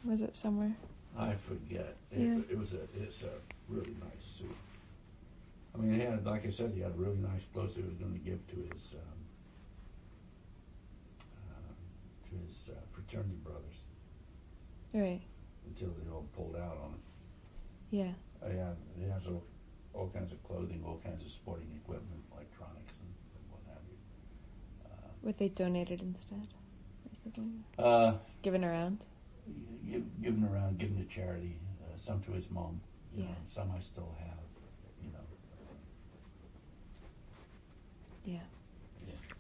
Was it somewhere? I forget. Yeah. It's a really nice suit. I mean, he had, like I said, he had really nice clothes he was going to give to his fraternity brothers. Right. Until they all pulled out on him. Yeah. He has all kinds of clothing, all kinds of sporting equipment, electronics, and what have you. What they donated instead? Or something? Given around? Given around, given to charity. Some to his mom. You know, some I still have. You know. Yeah.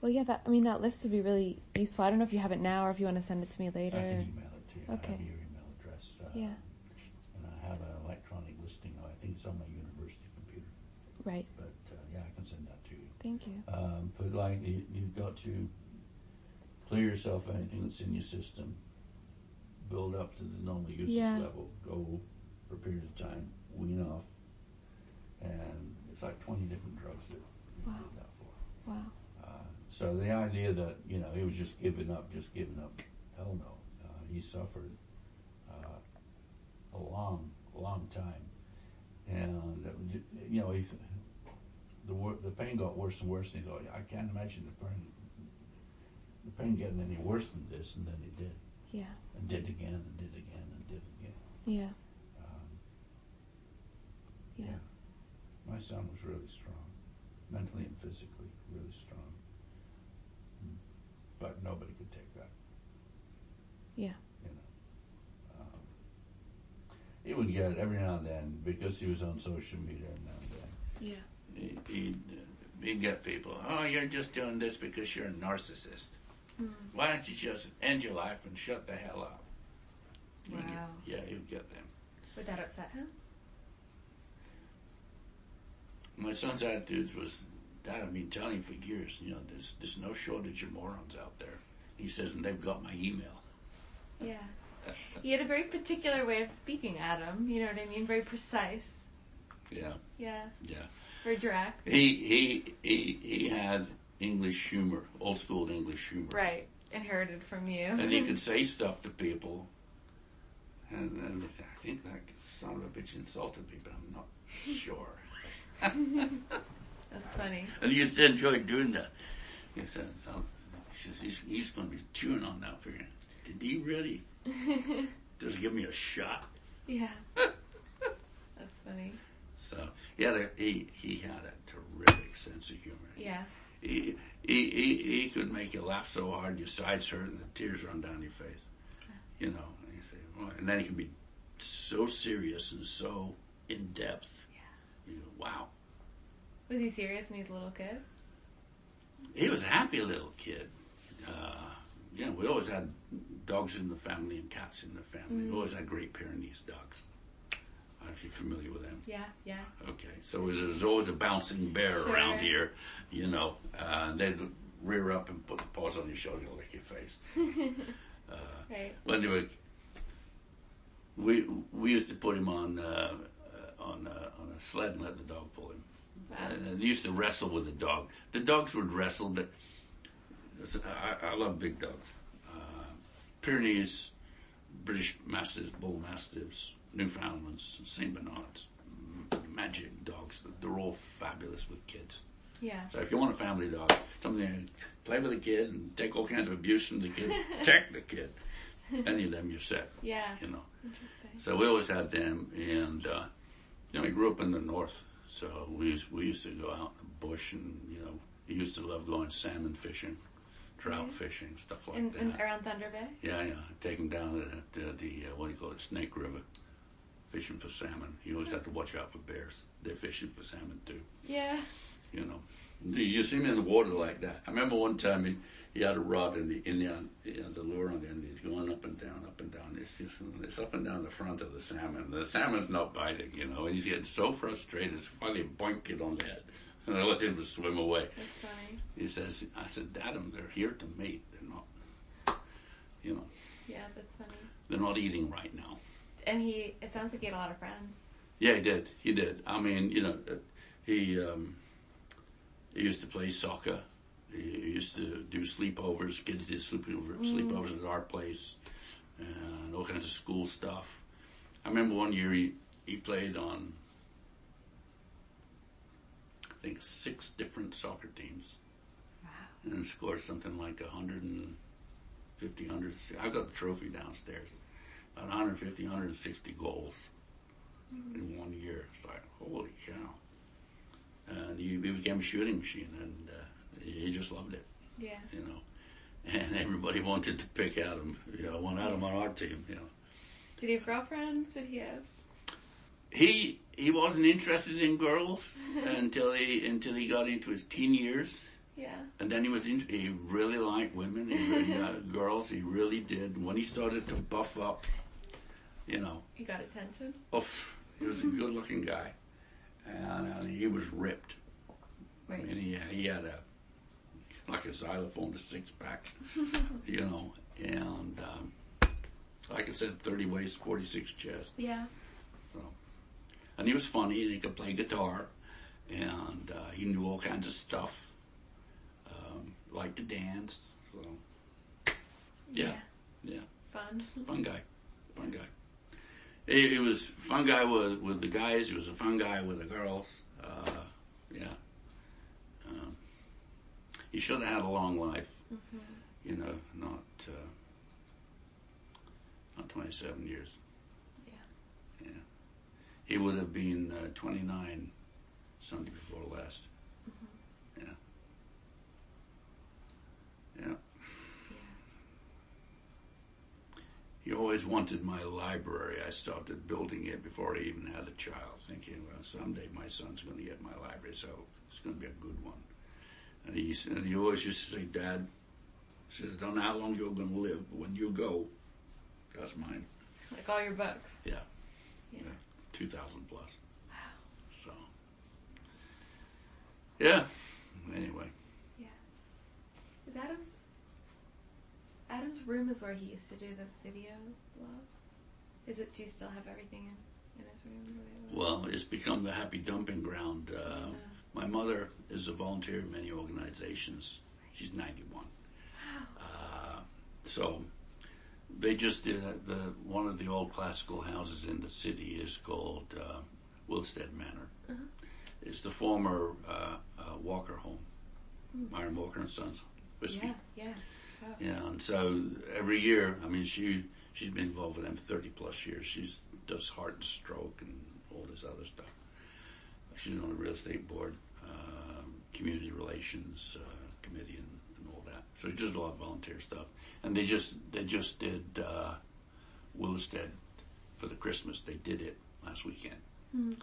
Well, yeah. That list would be really useful. I don't know if you have it now or if you want to send it to me later. I can email it to you. Okay. I have your email address. Yeah. And I have an electronic listing. I think it's on my university computer. Right. But yeah, I can send that to you. Thank you. But like you've got to clear yourself of anything that's in your system. Build up to the normal usage level. Go for a period of time. Wean off. And it's like 20 different drugs that you did that for. Wow. So the idea that, you know, he was just giving up, hell no. He suffered a long time. And, you know, the pain got worse and worse. And he thought, I can't imagine the pain getting any worse than this. And then it did. Yeah. And did again, and did again, and did again. Yeah. Yeah. My son was really strong, mentally and physically, really strong. But nobody could take that. Yeah. You know. He would get it every now and then because he was on social media every now and then. Yeah. He'd get people, oh, you're just doing this because you're a narcissist. Why don't you just end your life and shut the hell up? Wow. Yeah, you'd get them. Would that upset him? My son's attitude was, Dad, I've been telling you for years, you know, there's no shortage of morons out there. He says, and they've got my email. Yeah. He had a very particular way of speaking, Adam. You know what I mean? Very precise. Yeah. Yeah. Yeah. Very direct. He had English humor, old school English humor. Right. Inherited from you. And he could say stuff to people. And then I think that son of a bitch insulted me, but I'm not sure. That's funny. And he used to enjoy doing that. He says, he's going to be chewing on that for you. Did he really just give me a shot? Yeah. That's funny. So he had a terrific sense of humor. Yeah. He could make you laugh so hard your sides hurt and the tears run down your face. You know, and you say, well, and then he could be so serious and so in depth. Yeah. You go, wow. Was he serious when he was a little kid? He was a happy little kid. Yeah, we always had dogs in the family and cats in the family. We always had Great Pyrenees dogs. I don't know if you're familiar with them. Yeah. Okay, so there's always a bouncing bear around here, you know. They'd rear up and put the paws on your shoulder to lick your face. Right. When they were, we used to put him on a sled and let the dog pull him. Wow. And they used to wrestle with the dog. The dogs would wrestle. I love big dogs. Pyrenees, British Mastiffs, Bull Mastiffs, Newfoundlands, St. Bernards, magic dogs. They're all fabulous with kids. Yeah. So if you want a family dog, something play with the kid and take all kinds of abuse from the kid, check the kid. Any of them, you're set. Yeah. You know. Interesting. So we always had them, and you know, we grew up in the north, so we used to go out in the bush, and you know, he used to love going salmon fishing, trout fishing, stuff like that. Around Thunder Bay. Yeah. Take him down to the what do you call it, Snake River, fishing for salmon. You always have to watch out for bears. They're fishing for salmon too. Yeah. You know, you see him in the water like that. I remember one time he had a rod in the lure on the end. He's going up and down, up and down. It's up and down the front of the salmon. The salmon's not biting, you know. And he's getting so frustrated. Finally, boink it on the head, and I let him swim away. That's funny. He says, "I said, Dad'm, they're here to mate. They're not, you know." Yeah, that's funny. They're not eating right now. And it sounds like he had a lot of friends. Yeah, he did. I mean, you know, he used to play soccer. He used to do sleepovers. Kids did sleepovers at our place. and all kinds of school stuff. I remember one year he played on, I think, 6 different soccer teams. Wow. And scored something like 150, I've got the trophy downstairs. About 150, 160 goals in 1 year. It's like, holy cow. And he became a shooting machine, and he just loved it. Yeah. You know. And everybody wanted to pick at him, want Adam on our team, Did he have girlfriends? Did he have? He wasn't interested in girls until he got into his teen years. Yeah. And then he really liked women. He really girls. He really did. And when he started to buff up, He got attention. He was a good-looking guy, and he was ripped. Right. I mean, he had like a xylophone, a 6-pack, and like I said, 30 waist, 46 chest. Yeah. So, and he was funny, and he could play guitar, and he knew all kinds of stuff. Liked to dance, so yeah. Fun guy. He was fun guy with the guys. He was a fun guy with the girls. He should have had a long life. Not 27 years. Yeah. He would have been 29 Sunday before last. Yeah. He always wanted my library. I started building it before I even had a child, thinking, well, someday my son's going to get my library, so it's going to be a good one. And he always used to say, Dad, he says, I don't know how long you're going to live, but when you go, that's mine. Like all your books. Yeah. 2,000 plus. Wow. So, yeah. Anyway. Is Adam's room is where he used to do the video blog? Do you still have everything in his room? Well, it's become the happy dumping ground. My mother is a volunteer in many organizations. She's 91. Wow. So they just did one of the old classical houses in the city is called Wilstead Manor. Uh-huh. It's the former Walker home, Myron Walker and Sons whiskey. Yeah. Wow. Yeah, and so every year, I mean, she's been involved with them 30 plus years. She does heart and stroke and all this other stuff. She's on the real estate board, community relations committee, and all that. So just a lot of volunteer stuff. And they just did Willisted for the Christmas. They did it last weekend. Mm-hmm.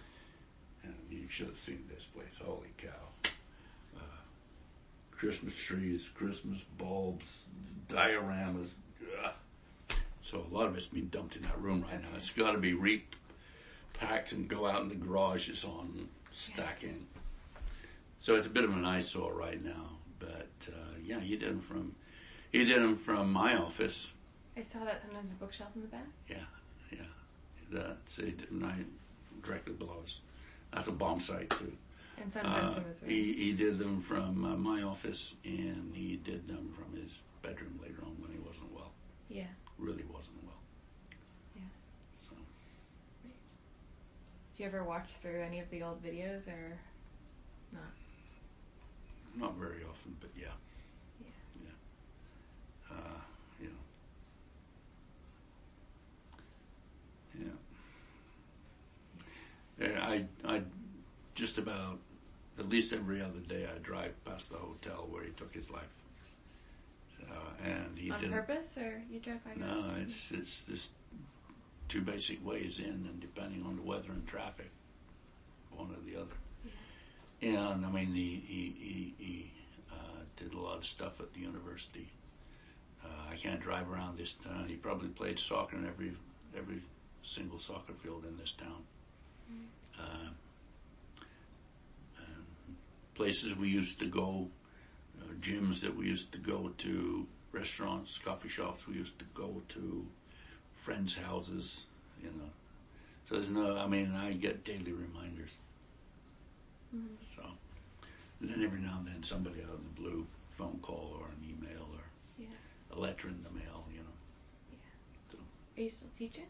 And you should have seen this place. Holy cow. Christmas trees, Christmas bulbs, dioramas. So a lot of it's being dumped in that room right now. It's got to be repacked and go out in the garages on stacking. So it's a bit of an eyesore right now. But he did them from my office. I saw that under the bookshelf in the back. Yeah. That's right directly below us. That's a bomb site too. And Thunderbolt was he did them from my office, and he did them from his bedroom later on when he wasn't well. Yeah. Really wasn't well. Yeah. So. Did you ever watch through any of the old videos, or not? Not very often, but yeah. I just about at least every other day I drive past the hotel where he took his life. And he on purpose, or you drive by? No, it's just 2 basic ways in, and depending on the weather and traffic, one or the other. Yeah. And I mean, he did a lot of stuff at the university. I can't drive around this town. He probably played soccer in every single soccer field in this town. Places we used to go, gyms that we used to go to, restaurants, coffee shops we used to go to, friends' houses, So I get daily reminders. Mm-hmm. So, and then every now and then somebody out of the blue, phone call or an email or a letter in the mail, Yeah. So. Are you still teaching?